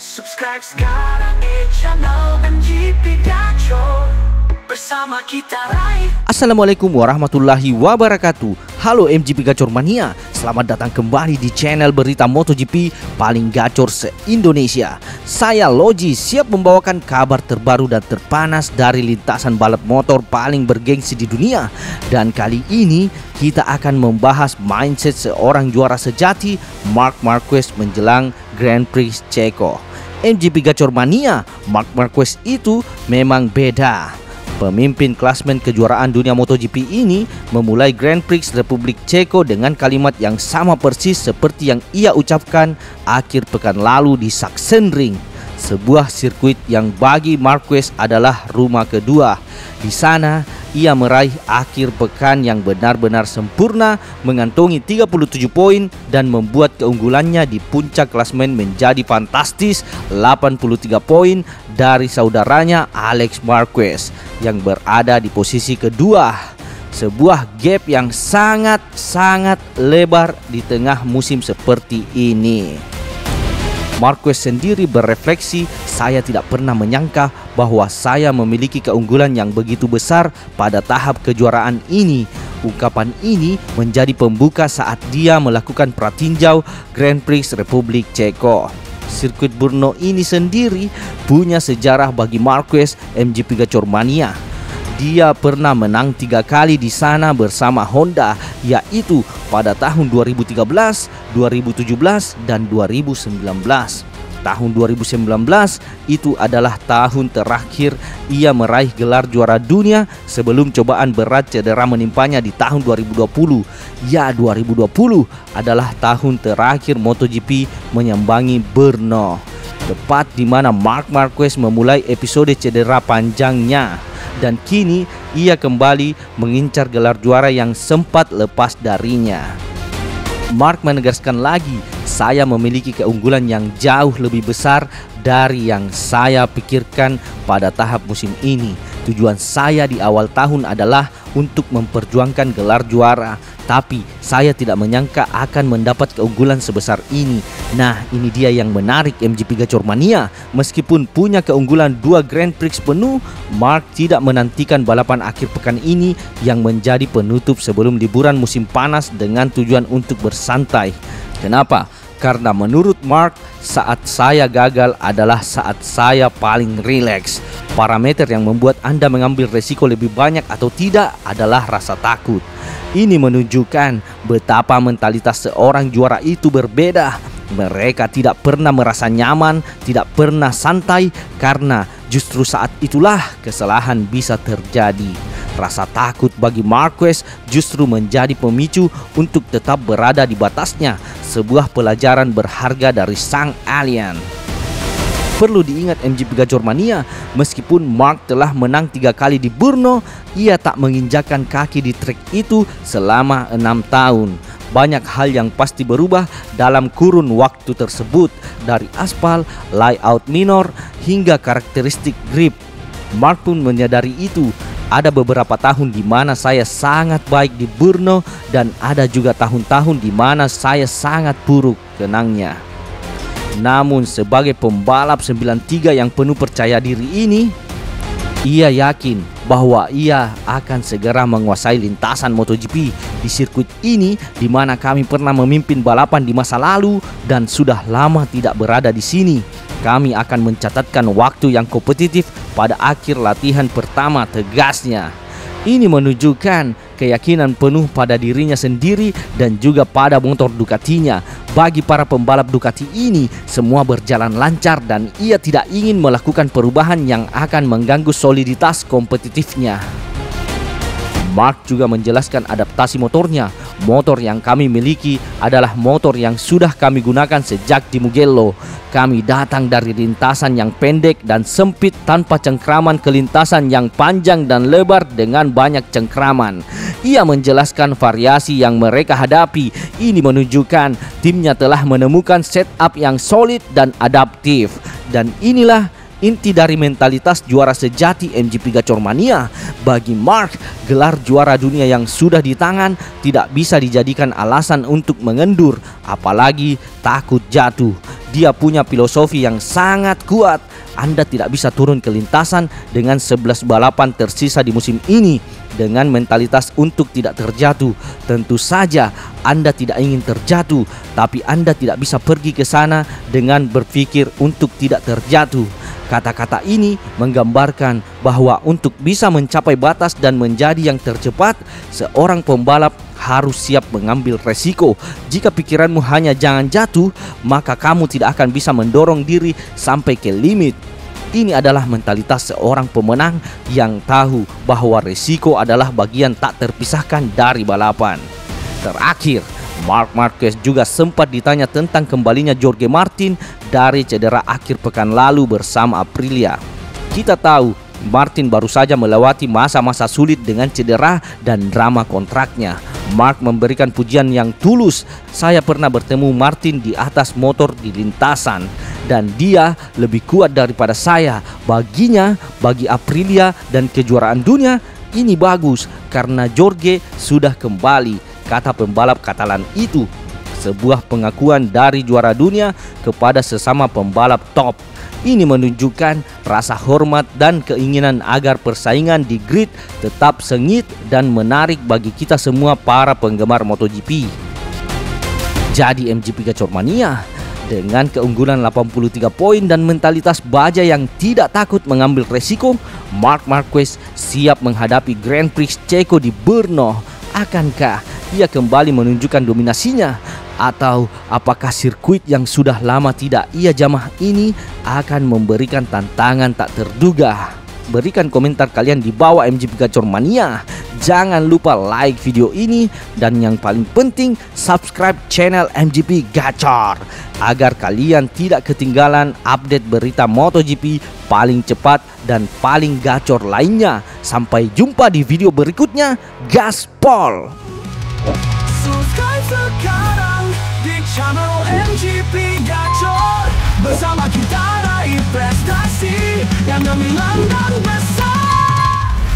Subscribe sekarang di channel MGP Gacor. Bersama kita raih. Assalamualaikum warahmatullahi wabarakatuh. Halo MGP Gacor Mania, selamat datang kembali di channel berita MotoGP paling gacor se-Indonesia. Saya Logi siap membawakan kabar terbaru dan terpanas dari lintasan balap motor paling bergengsi di dunia. Dan kali ini kita akan membahas mindset seorang juara sejati, Marc Marquez menjelang Grand Prix Ceko. MGP Gacor Mania, Marc Marquez itu memang beda. Pemimpin klasmen kejuaraan dunia MotoGP ini memulai Grand Prix Republik Ceko dengan kalimat yang sama persis seperti yang ia ucapkan akhir pekan lalu di Sachsenring, sebuah sirkuit yang bagi Marquez adalah rumah kedua. Di sana ia meraih akhir pekan yang benar-benar sempurna, mengantongi 37 poin dan membuat keunggulannya di puncak klasmen menjadi fantastis, 83 poin dari saudaranya Alex Marquez yang berada di posisi kedua. Sebuah gap yang sangat lebar di tengah musim seperti ini. Marquez sendiri berefleksi, "Saya tidak pernah menyangka bahwa saya memiliki keunggulan yang begitu besar pada tahap kejuaraan ini." Ungkapan ini menjadi pembuka saat dia melakukan pratinjau Grand Prix Republik Ceko. Sirkuit Brno ini sendiri punya sejarah bagi Marquez MGP Gacor Mania. Dia pernah menang 3 kali di sana bersama Honda, yaitu pada tahun 2013, 2017, dan 2019. Tahun 2019 itu adalah tahun terakhir ia meraih gelar juara dunia sebelum cobaan berat cedera menimpanya di tahun 2020. Ya, 2020 adalah tahun terakhir MotoGP menyambangi Brno, tepat di mana Marc Marquez memulai episode cedera panjangnya. Dan kini ia kembali mengincar gelar juara yang sempat lepas darinya. Marc menegaskan lagi, "Saya memiliki keunggulan yang jauh lebih besar dari yang saya pikirkan pada tahap musim ini. Tujuan saya di awal tahun adalah untuk memperjuangkan gelar juara, tapi saya tidak menyangka akan mendapat keunggulan sebesar ini." Nah, ini dia yang menarik MGP Gacor Mania. Meskipun punya keunggulan 2 Grand Prix penuh, Marc tidak menantikan balapan akhir pekan ini yang menjadi penutup sebelum liburan musim panas dengan tujuan untuk bersantai. Kenapa? Karena menurut Marc, saat saya gagal adalah saat saya paling rileks. Parameter yang membuat Anda mengambil resiko lebih banyak atau tidak adalah rasa takut. Ini menunjukkan betapa mentalitas seorang juara itu berbeda. Mereka tidak pernah merasa nyaman, tidak pernah santai, karena justru saat itulah kesalahan bisa terjadi. Rasa takut bagi Marquez justru menjadi pemicu untuk tetap berada di batasnya, sebuah pelajaran berharga dari sang alien. Perlu diingat MGP Gacor Mania, meskipun Marc telah menang 3 kali di Brno, ia tak menginjakan kaki di trek itu selama 6 tahun. Banyak hal yang pasti berubah dalam kurun waktu tersebut, dari aspal, layout minor, hingga karakteristik grip. Marc pun menyadari itu. Ada beberapa tahun di mana saya sangat baik di Brno, dan ada juga tahun-tahun di mana saya sangat buruk, kenangnya. Namun sebagai pembalap 93 yang penuh percaya diri ini, ia yakin bahwa ia akan segera menguasai lintasan MotoGP di sirkuit ini, di mana kami pernah memimpin balapan di masa lalu dan sudah lama tidak berada di sini. Kami akan mencatatkan waktu yang kompetitif pada akhir latihan pertama, tegasnya. Ini menunjukkan keyakinan penuh pada dirinya sendiri dan juga pada motor Ducatinya. Bagi para pembalap Ducati ini, semua berjalan lancar dan ia tidak ingin melakukan perubahan yang akan mengganggu soliditas kompetitifnya. Marc juga menjelaskan adaptasi motornya. Motor yang kami miliki adalah motor yang sudah kami gunakan sejak di Mugello. Kami datang dari lintasan yang pendek dan sempit tanpa cengkraman ke lintasan yang panjang dan lebar dengan banyak cengkraman. Ia menjelaskan variasi yang mereka hadapi. Ini menunjukkan timnya telah menemukan setup yang solid dan adaptif. Dan inilah inti dari mentalitas juara sejati MGP Gacor Mania. Bagi Marc, gelar juara dunia yang sudah di tangan tidak bisa dijadikan alasan untuk mengendur, apalagi takut jatuh. Dia punya filosofi yang sangat kuat. Anda tidak bisa turun ke lintasan dengan 11 balapan tersisa di musim ini dengan mentalitas untuk tidak terjatuh. Tentu saja Anda tidak ingin terjatuh, tapi Anda tidak bisa pergi ke sana dengan berpikir untuk tidak terjatuh. Kata-kata ini menggambarkan bahwa untuk bisa mencapai batas dan menjadi yang tercepat, seorang pembalap harus siap mengambil resiko. Jika pikiranmu hanya jangan jatuh, maka kamu tidak akan bisa mendorong diri sampai ke limit. Ini adalah mentalitas seorang pemenang yang tahu bahwa resiko adalah bagian tak terpisahkan dari balapan. Terakhir, Marc Marquez juga sempat ditanya tentang kembalinya Jorge Martin dari cedera akhir pekan lalu bersama Aprilia. Kita tahu Martin baru saja melewati masa-masa sulit dengan cedera dan drama kontraknya. Marc memberikan pujian yang tulus. Saya pernah bertemu Martin di atas motor di lintasan dan dia lebih kuat daripada saya. Baginya, bagi Aprilia dan kejuaraan dunia, ini bagus karena Jorge sudah kembali, kata pembalap Katalan itu. Sebuah pengakuan dari juara dunia kepada sesama pembalap top. Ini menunjukkan rasa hormat dan keinginan agar persaingan di grid tetap sengit dan menarik bagi kita semua para penggemar MotoGP. Jadi MGP Gacor Mania, dengan keunggulan 83 poin dan mentalitas baja yang tidak takut mengambil resiko, Marc Marquez siap menghadapi Grand Prix Ceko di Brno. Akankah ia kembali menunjukkan dominasinya? Atau apakah sirkuit yang sudah lama tidak ia jamah ini akan memberikan tantangan tak terduga? Berikan komentar kalian di bawah MGP Gacor Mania. Jangan lupa like video ini dan yang paling penting subscribe channel MGP Gacor agar kalian tidak ketinggalan update berita MotoGP paling cepat dan paling gacor lainnya. Sampai jumpa di video berikutnya. Gaspol! Subscribe sekarang di channel MGP Gacor. Bersama kita raih prestasi yang gemilang dan